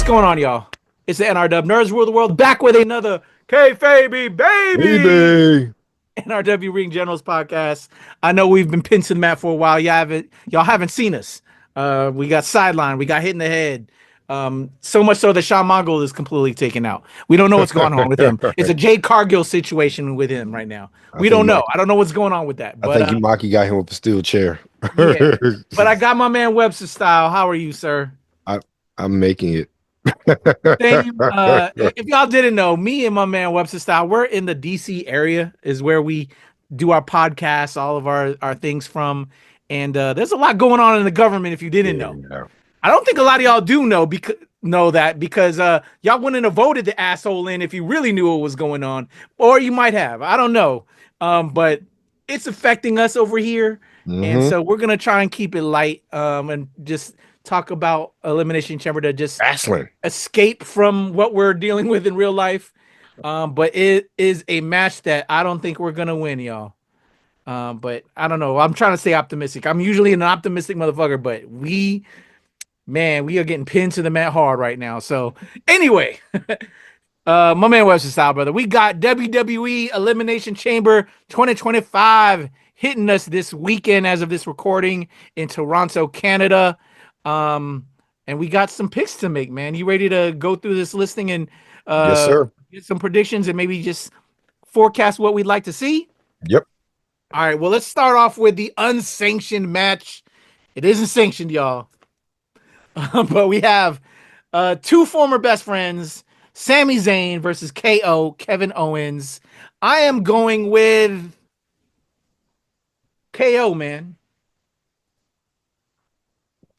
going on, y'all? It's the NRW Nerds Rule the World, back with another KayFabeyBaby Baby. NRW Ring Generals podcast. I know we've been pinned to the mat for a while. Y'all haven't seen us. We got sidelined. We got hit in the head. So much so that Shawn Mongol is completely taken out. We don't know what's going on with him. It's a Jade Cargill situation with him right now. We don't know. I don't know what's going on with that. But I think Maki got him with a steel chair. Yeah. But I got my man Webster Style. How are you, sir? I'm making it. If y'all didn't know, me and my man Webster Style, we're in the DC area, is where we do our podcasts, all of our things from. And there's a lot going on in the government if you didn't know. Yeah. I don't think a lot of y'all do know because y'all wouldn't have voted the asshole in if you really knew what was going on. Or you might have. I don't know. But it's affecting us over here. Mm-hmm. And so we're going to try and keep it light and just talk about Elimination Chamber to just escape from what we're dealing with in real life. But it is a match that I don't think we're going to win, y'all. But I don't know. I'm trying to stay optimistic. I'm usually an optimistic motherfucker, but we are getting pinned to the mat hard right now. So anyway, my man Webster Style, brother, we got WWE Elimination Chamber 2025 hitting us this weekend as of this recording in Toronto, Canada. And we got some picks to make, man. You ready to go through this listing and yes, sir. Get some predictions and maybe just forecast what we'd like to see? Yep. All right, well, let's start off with the unsanctioned match. It isn't sanctioned, y'all. But we have two former best friends, Sami Zayn versus KO, Kevin Owens. I am going with KO, man.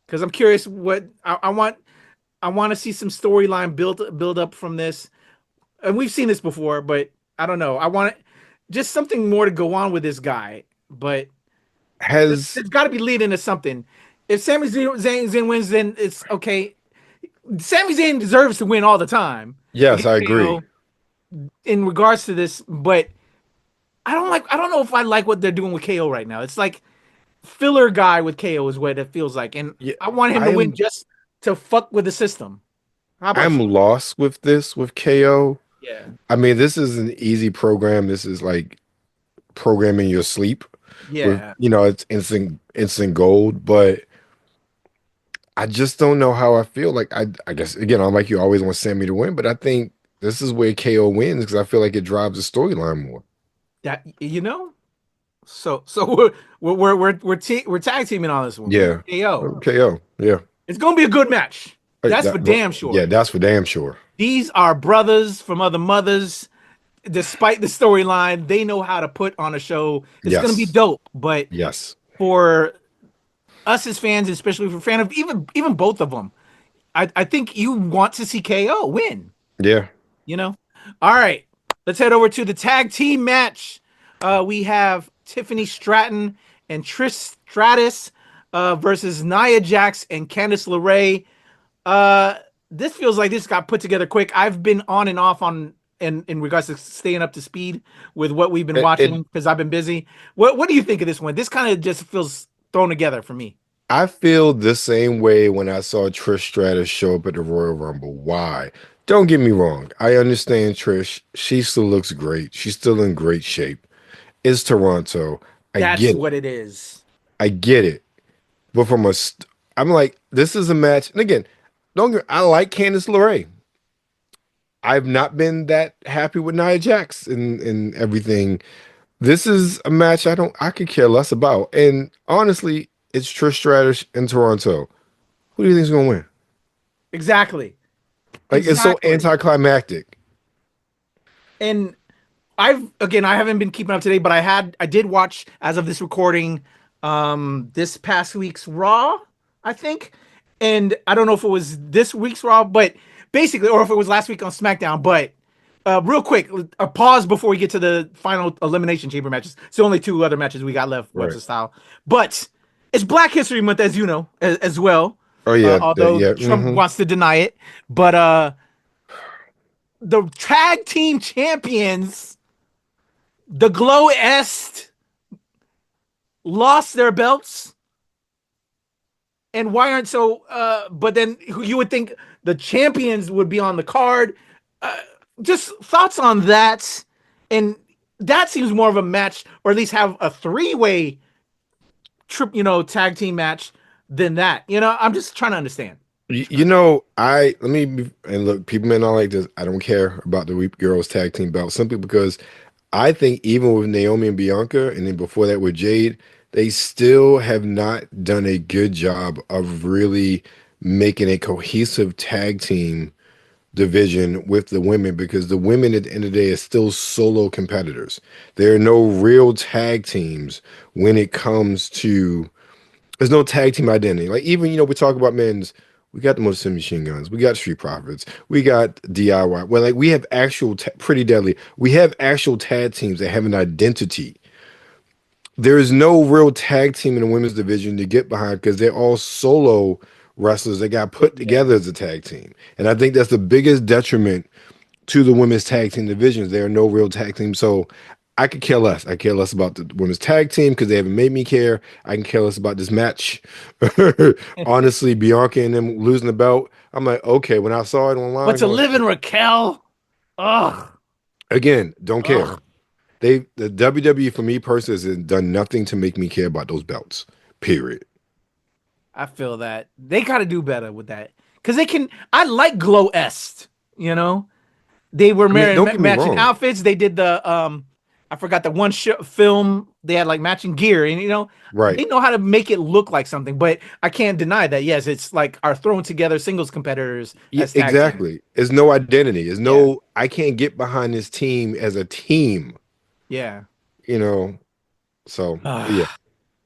Because I'm curious what I want to see some storyline build up from this. And we've seen this before, but I don't know. I want just something more to go on with this guy. But it's got to be leading to something. If Sami Zayn wins, then it's okay. Sami Zayn deserves to win all the time. Yes, I agree. In regards to this, but I don't know if I like what they're doing with KO right now. It's like filler guy with KO is what it feels like, and I want him to win just to fuck with the system. I'm lost with this with KO. Yeah, I mean, this is an easy program. This is like programming your sleep. Yeah, it's instant gold, but I just don't know how I feel. Like I guess again, I'm like you always want Sammy to win, but I think this is where KO wins because I feel like it drives the storyline more. That So we're tag teaming on this one. Yeah. KO. Yeah. It's gonna be a good match. That's for damn sure. Yeah, that's for damn sure. These are brothers from other mothers. Despite the storyline, they know how to put on a show. It's gonna be dope. But for us as fans, especially for fans of even both of them, I think you want to see KO win. Yeah. All right. Let's head over to the tag team match. We have Tiffany Stratton and Trish Stratus versus Nia Jax and Candice LeRae. This feels like this got put together quick. I've been on and off in regards to staying up to speed with what we've been watching because I've been busy. What do you think of this one? This kind of just feels thrown together for me. I feel the same way when I saw Trish Stratus show up at the Royal Rumble. Why? Don't get me wrong. I understand Trish. She still looks great. She's still in great shape. It's Toronto. That's what it is. I get it. But I'm like, this is a match. And again, I like Candice LeRae. I've not been that happy with Nia Jax and everything. This is a match I could care less about. And honestly, it's Trish Stratus in Toronto. Who do you think is going to win? Exactly. It's so anticlimactic. And I haven't been keeping up to date, but I did watch as of this recording this past week's Raw, I think. And I don't know if it was this week's Raw, but basically, or if it was last week on SmackDown. But real quick, a pause before we get to the final Elimination Chamber matches. It's only two other matches we got left, Webster Style. But it's Black History Month, as you know, as well. Oh, yeah. Although Trump wants to deny it. But the tag team champions, the Glow Est, lost their belts. And why aren't but then you would think the champions would be on the card. Uh, just thoughts on that, and that seems more of a match, or at least have a three-way tag team match than that. I'm just trying to understand. And look, people may not like this. I don't care about the Weep Girls tag team belt simply because I think even with Naomi and Bianca, and then before that with Jade, they still have not done a good job of really making a cohesive tag team division with the women, because the women at the end of the day are still solo competitors. There are no real tag teams when it comes to, there's no tag team identity. Like, even, we talk about men's, we got the Motor City Machine Guns, we got Street Profits, we got DIY. Well, like, we have actual, Pretty Deadly. We have actual tag teams that have an identity. There is no real tag team in the women's division to get behind because they're all solo wrestlers that got put together as a tag team. And I think that's the biggest detriment to the women's tag team divisions. There are no real tag teams. So I could care less. I care less about the women's tag team because they haven't made me care. I can care less about this match. Honestly, Bianca and them losing the belt, I'm like, okay, when I saw it online. But to live in Raquel, ugh. Again, don't care. Ugh. The WWE, for me personally, has done nothing to make me care about those belts. Period. I feel that they got to do better with that, because they can. I like Glow Est. They were matching outfits. They did the I forgot the one film. They had like matching gear, and right. They know how to make it look like something. But I can't deny that. Yes, it's like our thrown together singles competitors. Yeah, exactly. There's no identity. There's no. I can't get behind this team as a team. Yeah. So yeah.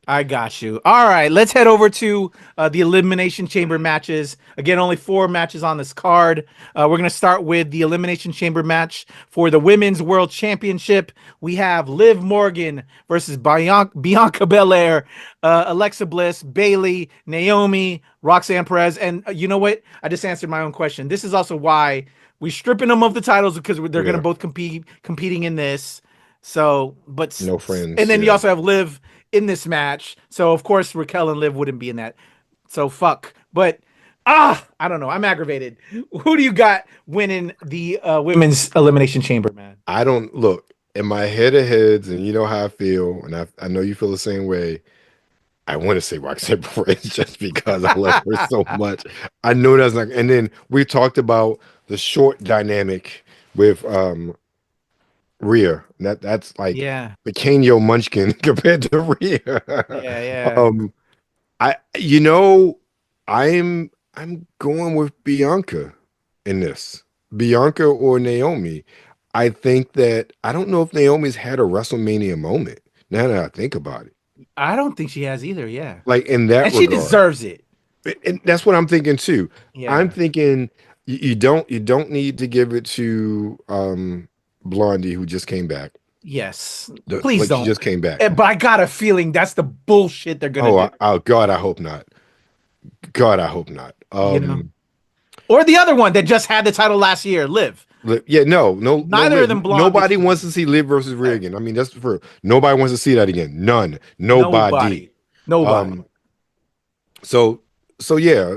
I got you. All right, let's head over to the Elimination Chamber matches. Again, only 4 matches on this card. We're going to start with the Elimination Chamber match for the Women's World Championship. We have Liv Morgan versus Bianca Belair, Alexa Bliss, Bayley, Naomi, Roxanne Perez. And you know what? I just answered my own question. This is also why we're stripping them of the titles, because they're going to both competing in this. So, but no friends. And then you also have Liv in this match, so of course Raquel and Liv wouldn't be in that. So fuck. But I don't know. I'm aggravated. Who do you got winning the Women's Elimination Chamber, man? I don't look in my head of heads, and you know how I feel, and I know you feel the same way. I want to say Roxanne Perez just because I love her so much. I know that's not. And then we talked about the short dynamic with Rhea. That's like Pequeño Munchkin compared to Rhea. I'm going with Bianca in this. Bianca or Naomi. I think that I don't know if Naomi's had a WrestleMania moment. Now that I think about it, I don't think she has either. Yeah, like in that, and regard. She deserves it. And that's what I'm thinking too. Yeah. I'm thinking you don't need to give it to Blondie, who just came back. Yes, please don't. She just came back. But I got a feeling that's the bullshit they're gonna do. Oh God, I hope not. God, I hope not. Or the other one that just had the title last year, Liv. Yeah, no. Neither of them. Nobody wants to see Liv versus Rhea again. I mean, that's for nobody wants to see that again. None. Nobody. So yeah.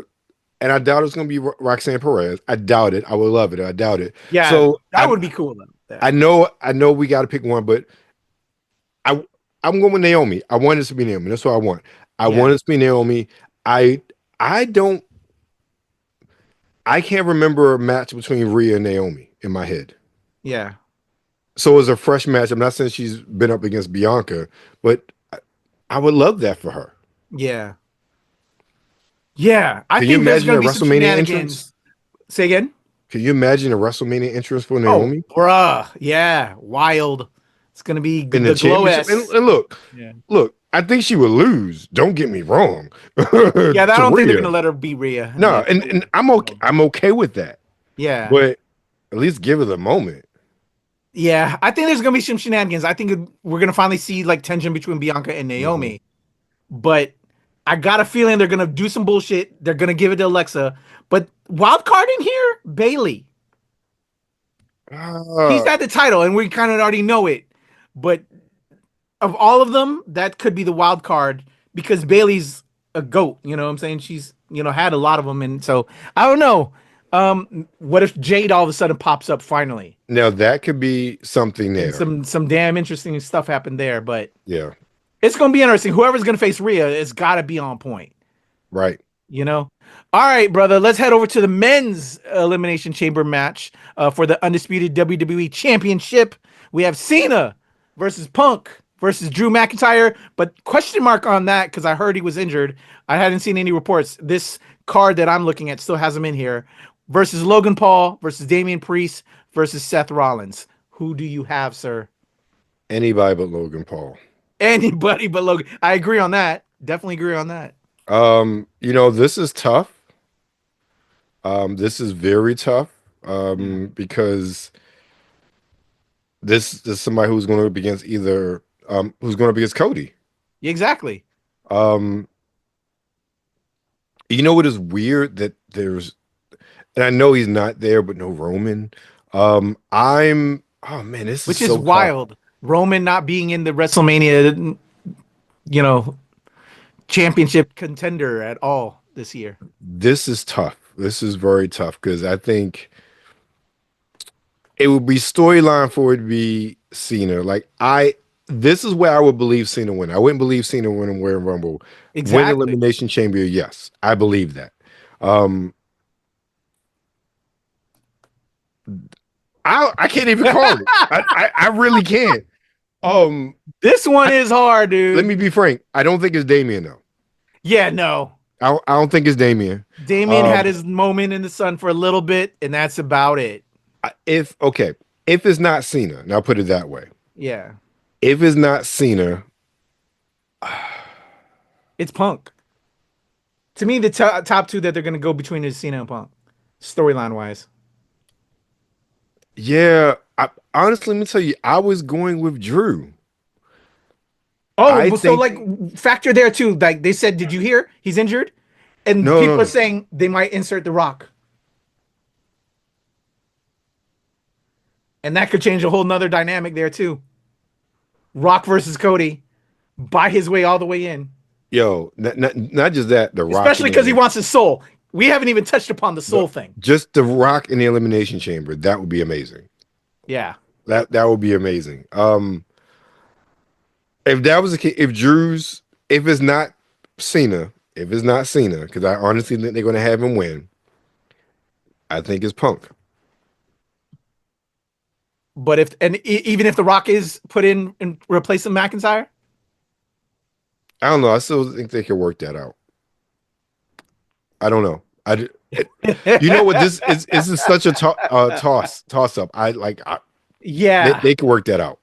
And I doubt it's going to be Roxanne Perez. I doubt it. I would love it. I doubt it. Yeah, so that would be cool. Though. I know we got to pick one, but I'm going with Naomi. I want it to be Naomi. That's what I want. I want it to be Naomi. I can't remember a match between Rhea and Naomi in my head. Yeah. So it's a fresh match. I'm not saying she's been up against Bianca, but I would love that for her. Yeah. Yeah, I think there's going to be some shenanigans. Say again? Can you imagine a WrestleMania entrance for Naomi? Oh, bruh. Yeah, wild. It's going to be in the championship. And look, I think she would lose. Don't get me wrong. I don't think they're going to let her beat Rhea. No, and I'm okay with that. Yeah. But at least give her the moment. Yeah, I think there's going to be some shenanigans. I think we're going to finally see like tension between Bianca and Naomi. Mm-hmm. But I got a feeling they're going to do some bullshit. They're going to give it to Alexa. But wild card in here, Bayley. He's got the title, and we kind of already know it. But of all of them, that could be the wild card because Bayley's a GOAT. You know what I'm saying? She's, had a lot of them. And so, I don't know. What if Jade all of a sudden pops up finally? Now that could be something And there. some damn interesting stuff happened there, but Yeah. it's gonna be interesting. Whoever's gonna face Rhea, it's gotta be on point. Right. You know? All right, brother. Let's head over to the men's elimination chamber match for the undisputed WWE championship. We have Cena versus Punk versus Drew McIntyre, but question mark on that because I heard he was injured. I hadn't seen any reports. This card that I'm looking at still has him in here. Versus Logan Paul versus Damian Priest versus Seth Rollins. Who do you have, sir? Anybody but Logan Paul. Anybody but Logan. I agree on that. Definitely agree on that. This is tough. This is very tough. Because this is somebody who's going to be against who's going to be against Cody. Exactly. You know what is weird that and I know he's not there, but no Roman. Oh man, this Which is so wild. tough. Roman not being in the WrestleMania, championship contender at all this year. This is tough. This is very tough because I think it would be storyline for it to be Cena. This is where I would believe Cena win. I wouldn't believe Cena win and Royal Rumble. Exactly. Win Elimination Chamber, yes. I believe that. I can't even call it. I really can't. This one is hard, dude. Let me be frank. I don't think it's Damian though. Yeah, no. I don't think it's Damian. Damian had his moment in the sun for a little bit, and that's about it. If it's not Cena, and I'll put it that way. Yeah. If it's not Cena, it's Punk. To me, the top two that they're going to go between is Cena and Punk, storyline wise. Yeah, honestly, let me tell you, I was going with Drew. Factor there too. Like they said, did you hear he's injured? And people are saying they might insert The Rock. And that could change a whole nother dynamic there too. Rock versus Cody, buy his way all the way in. Yo, not just that, The Rock. Especially because he wants his soul. We haven't even touched upon the soul thing. Just The Rock in the Elimination Chamber. That would be amazing. Yeah. That would be amazing. If that was the case, if it's not Cena, because I honestly think they're going to have him win, I think it's Punk. But even if The Rock is put in and replacing McIntyre? I don't know. I still think they can work that out. I don't know. You know what? This is such a toss up. Yeah, they can work that out.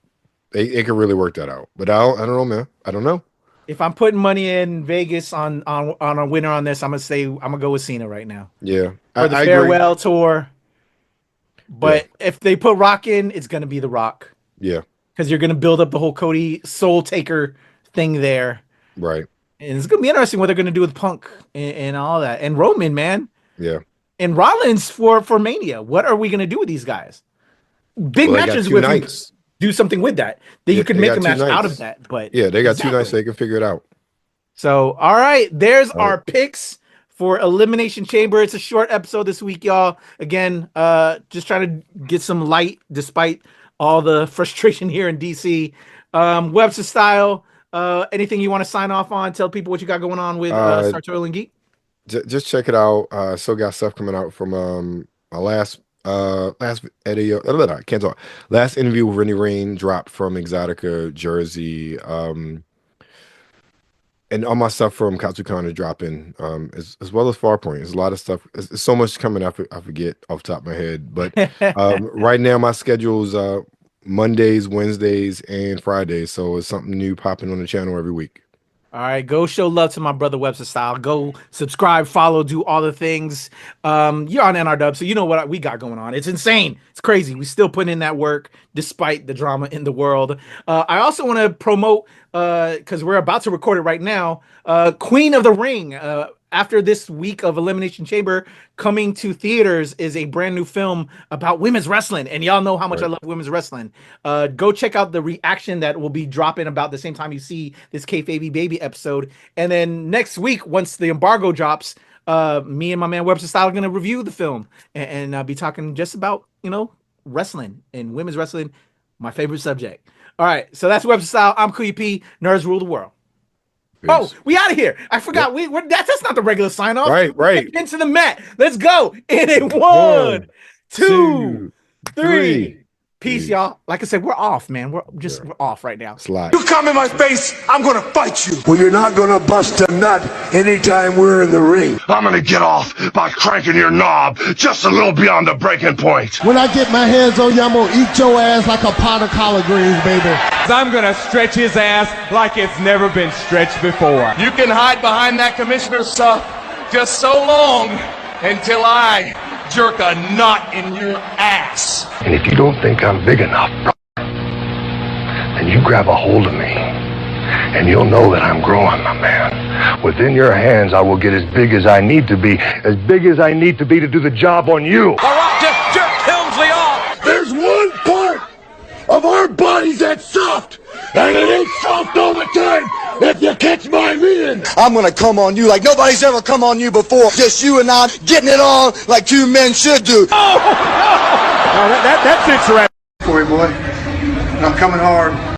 They can really work that out. But I don't know, man. I don't know. If I'm putting money in Vegas on a winner on this, I'm gonna go with Cena right now. Yeah, for the farewell tour. But if they put Rock in, it's gonna be The Rock. Yeah, because you're gonna build up the whole Cody Soul Taker thing there. Right. And it's gonna be interesting what they're gonna do with Punk and all that, and Roman, man. Yeah. And Rollins for Mania. What are we gonna do with these guys? Big matches with nights. Do something with that. You could make a match out of that. But yeah, they got 2 nights, so they can figure it out. So all right, there's our picks for Elimination Chamber. It's a short episode this week, y'all. Again, just trying to get some light despite all the frustration here in DC. Webster Style. Anything you want to sign off on? Tell people what you got going on with Sartorial and Geek. Just check it out. Still got stuff coming out from my last video. I can't talk. Last interview with Rennie Rain dropped from Exotica, Jersey. And all my stuff from Katsukan is dropping, as well as Farpoint. There's a lot of stuff. There's so much coming. I forget off the top of my head. But right now my schedule is Mondays, Wednesdays, and Fridays. So it's something new popping on the channel every week. All right, go show love to my brother Webster Style. Go subscribe, follow, do all the things. You're on NRW, so you know what we got going on. It's insane. It's crazy. We still putting in that work despite the drama in the world. I also want to promote, because we're about to record it right now, Queen of the Ring. After this week of Elimination Chamber, coming to theaters is a brand new film about women's wrestling. And y'all know how much I love women's wrestling. Go check out the reaction that will be dropping about the same time you see this KayFabeyBaby episode. And then next week, once the embargo drops, me and my man Webster Style are going to review the film and be talking just about, wrestling and women's wrestling, my favorite subject. All right, so that's Webster Style. I'm Kuya P. Nerds rule the world. Peace. Oh, we out of here. I forgot. Yep. That's not the regular sign off. Right. Into the mat. Let's go. In a 1, 2, 3. Peace, y'all. Like I said, we're off, man. We're off right now. Slide. You come in my face, I'm gonna fight you. Well, you're not gonna bust a nut anytime we're in the ring. I'm gonna get off by cranking your knob just a little beyond the breaking point. When I get my hands on you, I'm gonna eat your ass like a pot of collard greens, baby. I'm gonna stretch his ass like it's never been stretched before. You can hide behind that commissioner stuff just so long until I jerk a knot in your ass. And if you don't think I'm big enough, then you grab a hold of me, and you'll know that I'm growing, my man. Within your hands, I will get as big as I need to be to do the job on you. All right, just jerk Helmsley off. There's one part of our bodies that's soft, and it ain't soft all the time, if you catch my meaning. I'm gonna come on you like nobody's ever come on you before. Just you and I getting it on like two men should do. Oh, no! That's it, Shrek. For you, boy. And I'm coming hard.